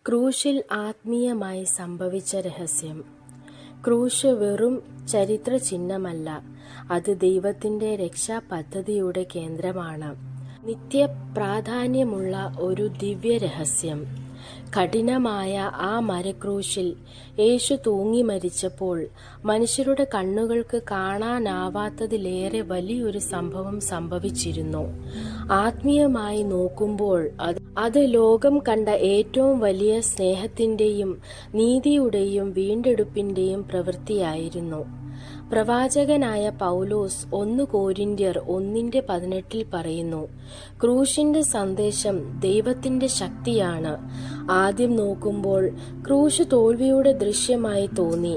ക്രൂശിൽ ആത്മീയമായി സംഭവിച്ച രഹസ്യം. ക്രൂശ് വെറും ചരിത്ര ചിഹ്നമല്ല, അത് ദൈവത്തിന്റെ രക്ഷാപദ്ധതിയുടെ കേന്ദ്രമാണ്. നിത്യ പ്രാധാന്യമുള്ള ഒരു ദിവ്യ രഹസ്യം. കഠിനമായ ആ മരക്രൂശിൽ യേശു തൂങ്ങി മരിച്ചപ്പോൾ മനുഷ്യരുടെ കണ്ണുകൾക്ക് കാണാനാവാത്തതിലേറെ വലിയൊരു സംഭവം സംഭവിച്ചിരുന്നു. ആത്മീയമായി നോക്കുമ്പോൾ അത് ലോകം കണ്ട ഏറ്റവും വലിയ സ്നേഹത്തിന്റെയും നീതിയുടെയും വീണ്ടെടുപ്പിന്റെയും പ്രവൃത്തിയായിരുന്നു. പ്രവാചകനായ പൗലോസ് 1 കൊരിന്ത്യർ 1:18 പറയുന്നു, ക്രൂശിന്റെ സന്ദേശം ദൈവത്തിന്റെ ശക്തിയാണ്. ആദ്യം നോക്കുമ്പോൾ ക്രൂശ് തോൽവിയുടെ ദൃശ്യമായി തോന്നി.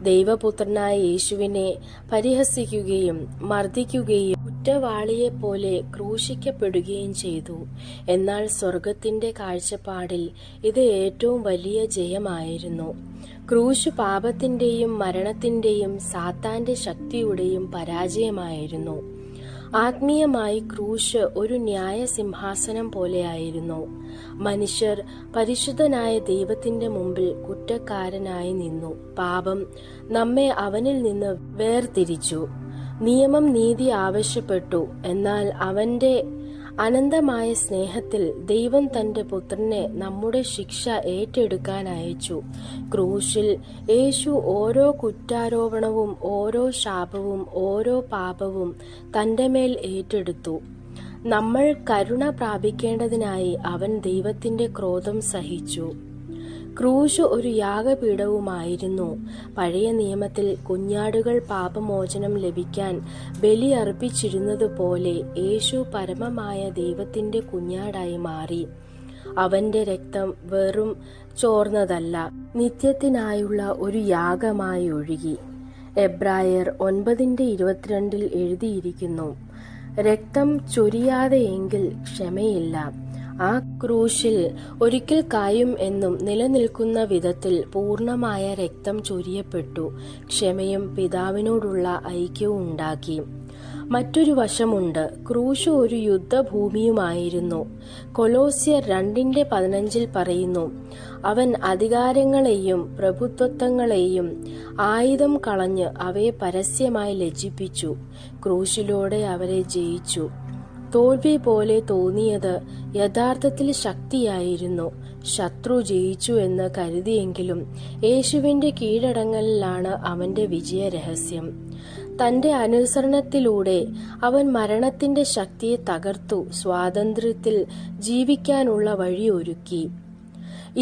ദൈവപുത്രനായ യേശുവിനെ പരിഹസിക്കുകയും മർദ്ദിക്കുകയും കുറ്റവാളിയെപ്പോലെ ക്രൂശിക്കപ്പെടുകയും ചെയ്തു. എന്നാൽ സ്വർഗത്തിന്റെ കാഴ്ചപ്പാടിൽ ഇത് ഏറ്റവും വലിയ ജയമായിരുന്നു. ക്രൂശ് പാപത്തിന്റെയും മരണത്തിന്റെയും സാത്താന്റെ ശക്തിയുടെയും പരാജയമായിരുന്നു. ആത്മീയമായി ക്രൂശ് ഒരു ന്യായസിംഹാസനം പോലെയായിരുന്നു. മനുഷ്യർ പരിശുദ്ധനായ ദൈവത്തിന്റെ മുമ്പിൽ കുറ്റക്കാരനായി നിന്നു. പാപം നമ്മെ അവനിൽ നിന്ന് വേർതിരിച്ചു. നിയമം നീതി ആവശ്യപ്പെട്ടു. എന്നാൽ അവന്റെ അനന്തമായ സ്നേഹത്തിൽ ദൈവം തന്റെ പുത്രനെ നമ്മുടെ ശിക്ഷ ഏറ്റെടുക്കാൻ അയച്ചു. ക്രൂശിൽ യേശു ഓരോ കുറ്റാരോപണവും ഓരോ ശാപവും ഓരോ പാപവും തന്റെ മേൽ ഏറ്റെടുത്തു. നമ്മൾ കരുണ പ്രാപിക്കേണ്ടതിനായി അവൻ ദൈവത്തിന്റെ ക്രോധം സഹിച്ചു. ക്രൂശ് ഒരു യാഗപീഠവുമായിരുന്നു. പഴയ നിയമത്തിൽ കുഞ്ഞാടുകൾ പാപമോചനം ലഭിക്കാൻ ബലി അർപ്പിച്ചിരുന്നതുപോലെ യേശു പരമമായ ദൈവത്തിന്റെ കുഞ്ഞാടായി മാറി. അവന്റെ രക്തം വെറും ചോർന്നതല്ല, നിത്യത്തിനായുള്ള ഒരു യാഗമായി ഒഴുകി. എബ്രായർ 9:22 എഴുതിയിരിക്കുന്നു, രക്തം ചൊരിയാതെയെങ്കിൽ ക്ഷമയില്ല. ആ ക്രൂശിൽ ഒരിക്കൽ കായും എന്നും നിലനിൽക്കുന്ന വിധത്തിൽ പൂർണ്ണമായ രക്തം ചൊരിയപ്പെട്ടു. ക്ഷമയും പിതാവിനോടുള്ള ഐക്യവും ഉണ്ടാക്കി. മറ്റൊരു വശമുണ്ട്. ക്രൂശ് ഒരു യുദ്ധഭൂമിയുമായിരുന്നു. കൊലോസ്യർ 2:15 പറയുന്നു, അവൻ അധികാരങ്ങളെയും പ്രഭുത്വങ്ങളെയും ആയുധം കളഞ്ഞ് അവയെ പരസ്യമായി ലജ്ജിപ്പിച്ചു. ക്രൂശിലൂടെ അവരെ ജയിച്ചു. തോൽവി പോലെ തോന്നിയത് യഥാർത്ഥത്തിൽ ശക്തിയായിരുന്നു. ശത്രു ജയിച്ചു എന്ന് കരുതിയെങ്കിലും യേശുവിന്റെ കീഴടങ്ങലിലാണ് അവന്റെ വിജയരഹസ്യം. തന്റെ അനുസരണത്തിലൂടെ അവൻ മരണത്തിന്റെ ശക്തിയെ തകർത്തു സ്വാതന്ത്ര്യത്തിൽ ജീവിക്കാനുള്ള വഴി ഒരുക്കി.